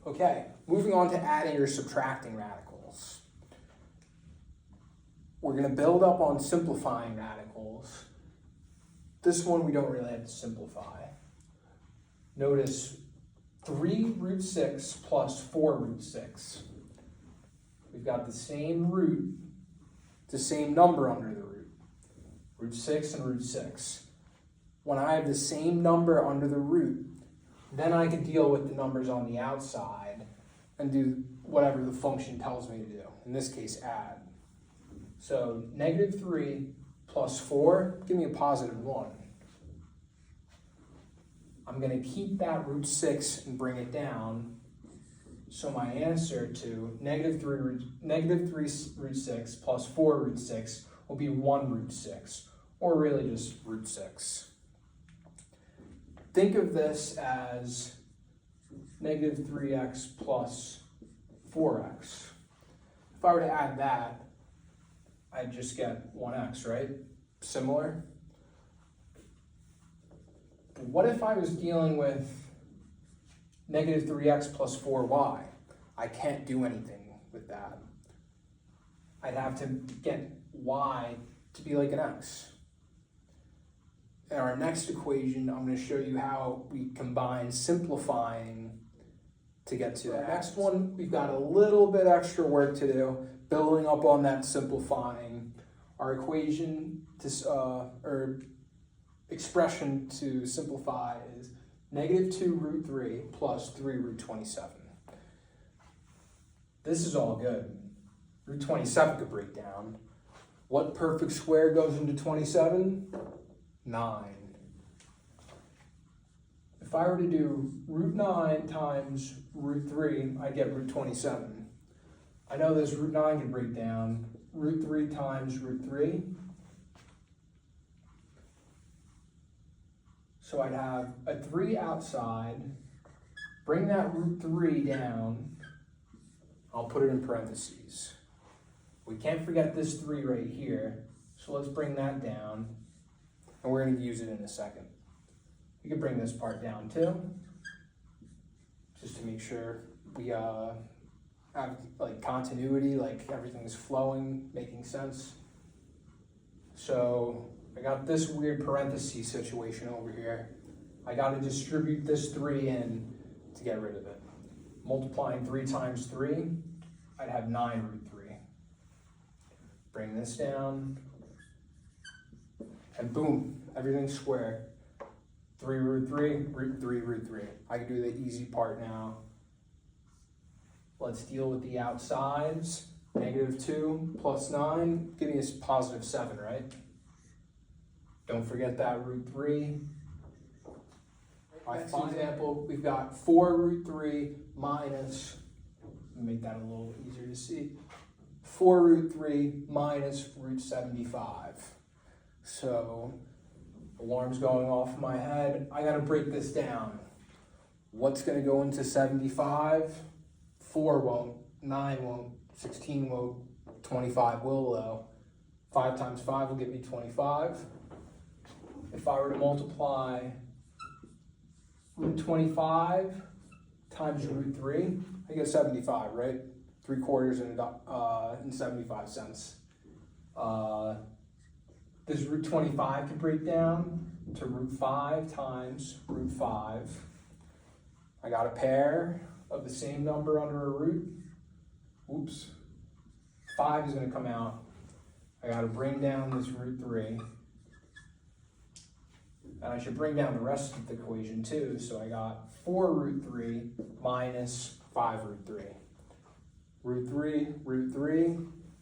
Okay, moving on to adding or subtracting radicals. We're going to build up on simplifying radicals. This one we don't really have to simplify. Notice 3 root 6 plus 4 root 6. We've got the same root, the same number under the root. Root 6 and root 6. When I have the same number under the root, then I can deal with the numbers on the outside and do whatever the function tells me to do. In this case, add. So negative 3 plus 4, give me a positive 1. I'm going to keep that root 6 and bring it down. So my answer to negative 3 root 6 plus 4 root 6 will be 1 root 6, or really just root 6. Think of this as negative 3x plus 4x. If I were to add that, I'd just get 1x, right? Similar. But what if I was dealing with negative 3x plus 4y? I can't do anything with that. I'd have to get y to be like an x. In our next equation, I'm going to show you how we combine simplifying to get to that. Next one, we've got a little bit extra work to do, building up on that simplifying. Our equation or expression to simplify is negative 2 root 3 plus 3 root 27. This is all good. Root 27 could break down. What perfect square goes into 27? 9. If I were to do root 9 times root 3, I'd get root 27. I know this root 9 can break down. Root 3 times root 3. So I'd have a 3 outside. Bring that root 3 down. I'll put it in parentheses. We can't forget this 3 right here. So let's bring that down. And we're going to use it in a second. We can bring this part down too, just to make sure we have like continuity, like everything's flowing, making sense. So I got this weird parenthesis situation over here. I got to distribute this 3 in to get rid of it. Multiplying 3 times 3, I'd have 9 root 3. Bring this down. And boom, everything's square. 3 root 3, root 3, root 3. I can do the easy part now. Let's deal with the outsides. Negative 2 plus 9, give me a positive 7, right? Don't forget that root 3. Next example, we've got 4 root 3 minus, make that a little easier to see, 4 root 3 minus root 75. So, alarm's going off in my head. I gotta break this down. What's gonna go into 75? 4 won't, 9 won't, 16 won't, 25 will though. 5 times 5 will give me 25. If I were to multiply root 25 times root 3, I get 75, right? 3/4 in 75 cents. This root 25 can break down to root 5 times root 5. I got a pair of the same number under a root. Oops. 5 is going to come out. I got to bring down this root 3. And I should bring down the rest of the equation too. So I got 4 root 3 minus 5 root 3. Root 3, root 3.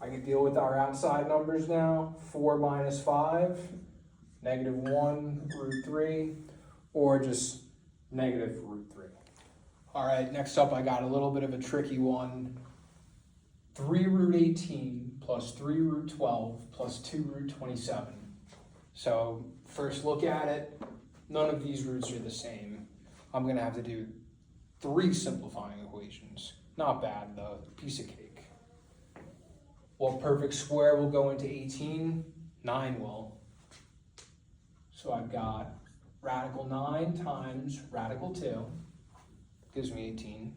I can deal with our outside numbers now. 4 minus 5, negative 1 root 3, or just negative root 3. All right, next up I got a little bit of a tricky one. 3 root 18 plus 3 root 12 plus 2 root 27. So first look at it, none of these roots are the same. I'm gonna have to do 3 simplifying equations. Not bad though, piece of cake. What perfect square will go into 18? 9 will. So I've got radical 9 times radical 2, gives me 18.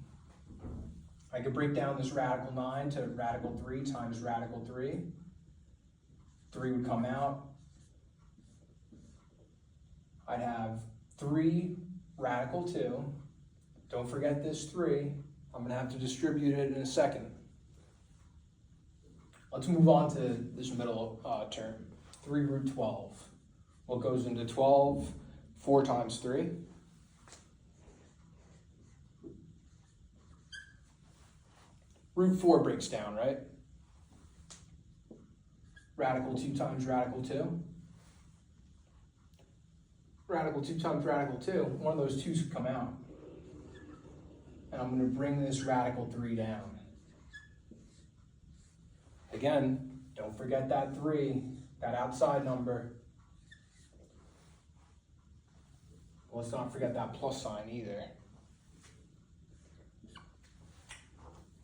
I could break down this radical 9 to radical 3 times radical 3. 3 would come out. I'd have 3 radical 2. Don't forget this 3. I'm going to have to distribute it in a second. Let's move on to this middle term, 3 root 12. What goes into 12? 4 times 3. Root 4 breaks down, right? Radical 2 times radical 2. Radical 2 times radical 2. One of those 2's come out. And I'm going to bring this radical 3 down. Again, don't forget that 3, that outside number. Let's not forget that plus sign either.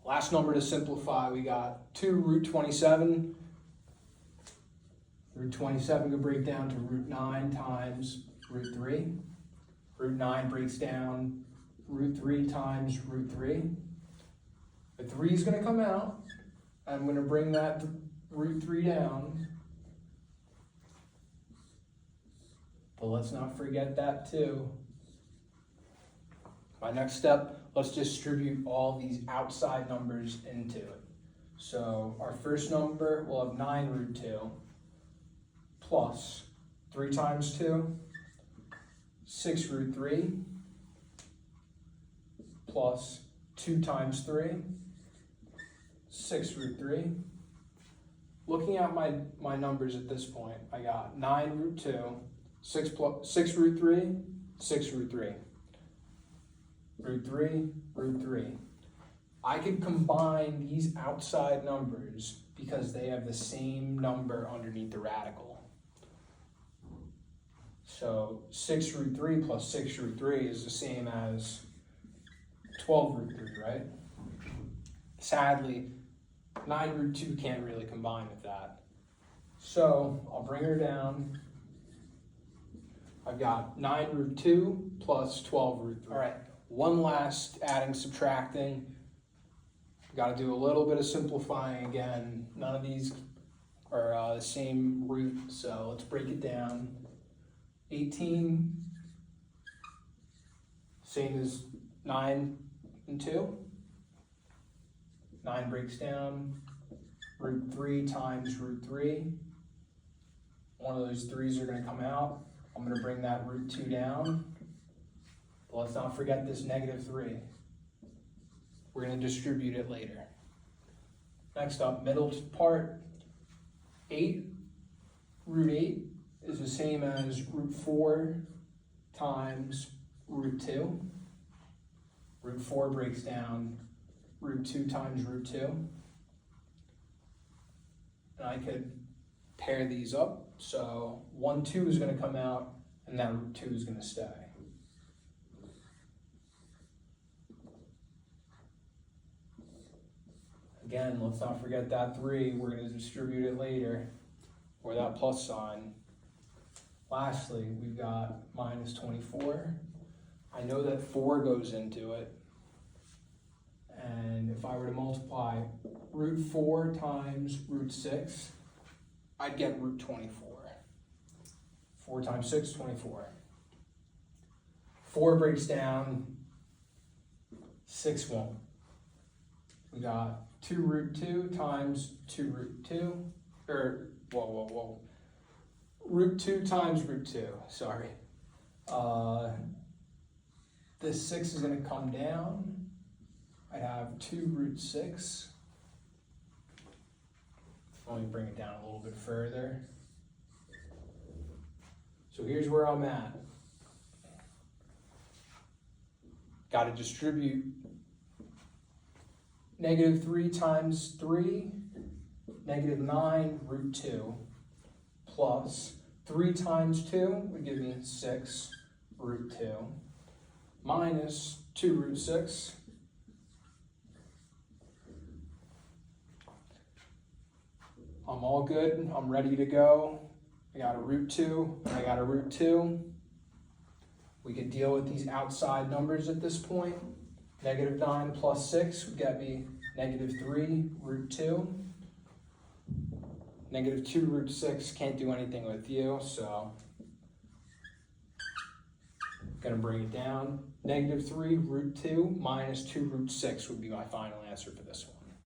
Last number to simplify, we got 2 root 27. Root 27 could break down to root 9 times root 3. Root 9 breaks down root 3 times root 3. The 3 is going to come out. I'm going to bring that root 3 down. But let's not forget that 2. My next step, let's distribute all these outside numbers into it. So our first number will have 9 root 2 plus 3 times 2, 6 root 3 plus 2 times 3, 6 root 3. Looking at my numbers at this point, I got 9 root 2, 6 root 3, 6 root 3. Root 3, root 3. I could combine these outside numbers because they have the same number underneath the radical. So 6 root 3 plus 6 root 3 is the same as 12 root 3, right? Sadly, 9 root 2 can't really combine with that. So I'll bring her down. I've got 9 root 2 plus 12 root 3. All right, one last adding, subtracting. Got to do a little bit of simplifying again. None of these are the same root, so let's break it down. 18, same as 9 and 2. 9 breaks down. Root 3 times root 3. One of those 3's are going to come out. I'm going to bring that root 2 down. But let's not forget this negative 3. We're going to distribute it later. Next up, middle part. 8 root 8 is the same as root 4 times root 2. Root 4 breaks down root 2 times root 2. And I could pair these up. So 1, 2 is going to come out, and that root 2 is going to stay. Again, let's not forget that 3. We're going to distribute it later, or that plus sign. Lastly, we've got minus 24. I know that 4 goes into it. And if I were to multiply root 4 times root 6, I'd get root 24. 4 times 6, 24. 4 breaks down, 6 won't. We got 2 root 2 times 2 root 2, root 2 times root 2, sorry. This 6 is going to come down. I'd have 2 root 6. Let me bring it down a little bit further. So here's where I'm at. Got to distribute negative 3 times 3, negative 9 root 2, plus 3 times 2 would give me 6 root 2, minus 2 root 6. I'm all good. I'm ready to go. I got a root 2, and I got a root 2. We could deal with these outside numbers at this point. Negative 9 plus 6 would get me negative 3 root 2. Negative 2 root 6, can't do anything with you, so gonna bring it down. Negative 3 root 2 minus 2 root 6 would be my final answer for this one.